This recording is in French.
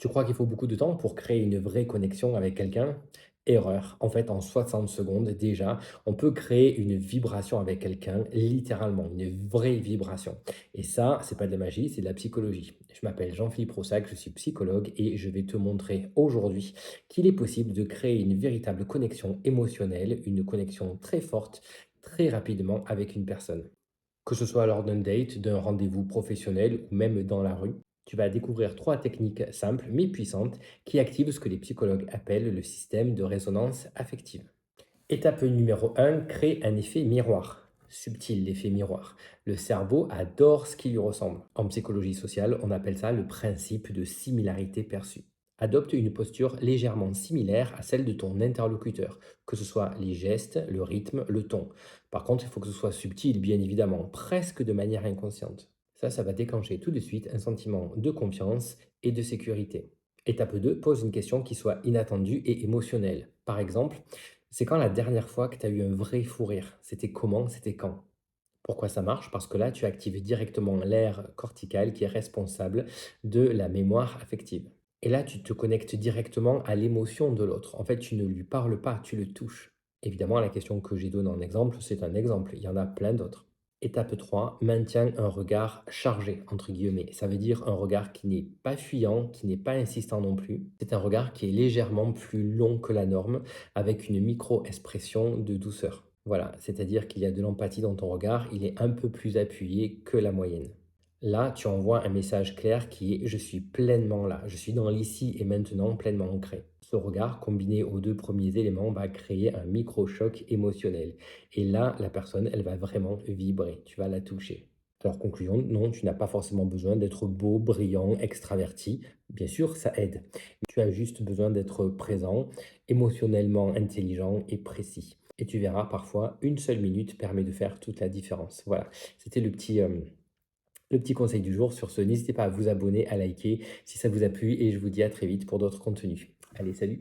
Tu crois qu'il faut beaucoup de temps pour créer une vraie connexion avec quelqu'un? Erreur. En fait, en 60 secondes, déjà, on peut créer une vibration avec quelqu'un, littéralement, une vraie vibration. Et ça, c'est pas de la magie, c'est de la psychologie. Je m'appelle Jean-Philippe Roussac, je suis psychologue et je vais te montrer aujourd'hui qu'il est possible de créer une véritable connexion émotionnelle, une connexion très forte, très rapidement avec une personne. Que ce soit lors d'un date, d'un rendez-vous professionnel ou même dans la rue, tu vas découvrir trois techniques simples mais puissantes qui activent ce que les psychologues appellent le système de résonance affective. Étape numéro un, crée un effet miroir. Subtil l'effet miroir. Le cerveau adore ce qui lui ressemble. En psychologie sociale, on appelle ça le principe de similarité perçue. Adopte une posture légèrement similaire à celle de ton interlocuteur, que ce soit les gestes, le rythme, le ton. Par contre, il faut que ce soit subtil, bien évidemment, presque de manière inconsciente. Ça va déclencher tout de suite un sentiment de confiance et de sécurité. Étape 2, pose une question qui soit inattendue et émotionnelle. Par exemple, c'est quand la dernière fois que tu as eu un vrai fou rire? C'était comment? C'était quand? Pourquoi ça marche? Parce que là, tu actives directement l'aire corticale qui est responsable de la mémoire affective. Et là, tu te connectes directement à l'émotion de l'autre. En fait, tu ne lui parles pas, tu le touches. Évidemment, la question que j'ai donnée en exemple, c'est un exemple. Il y en a plein d'autres. Étape 3, maintiens un regard chargé, entre guillemets. Ça veut dire un regard qui n'est pas fuyant, qui n'est pas insistant non plus. C'est un regard qui est légèrement plus long que la norme, avec une micro-expression de douceur. Voilà, c'est-à-dire qu'il y a de l'empathie dans ton regard, il est un peu plus appuyé que la moyenne. Là, tu envoies un message clair qui est: je suis pleinement là, je suis dans l'ici et maintenant pleinement ancré. Ce regard, combiné aux deux premiers éléments, va créer un micro-choc émotionnel. Et là, la personne, elle va vraiment vibrer, tu vas la toucher. Alors, conclusion, non, tu n'as pas forcément besoin d'être beau, brillant, extraverti. Bien sûr, ça aide. Tu as juste besoin d'être présent, émotionnellement intelligent et précis. Et tu verras, parfois, une seule minute permet de faire toute la différence. Voilà, c'était le petit conseil du jour. Sur ce, n'hésitez pas à vous abonner, à liker si ça vous a plu et je vous dis à très vite pour d'autres contenus. Allez, salut!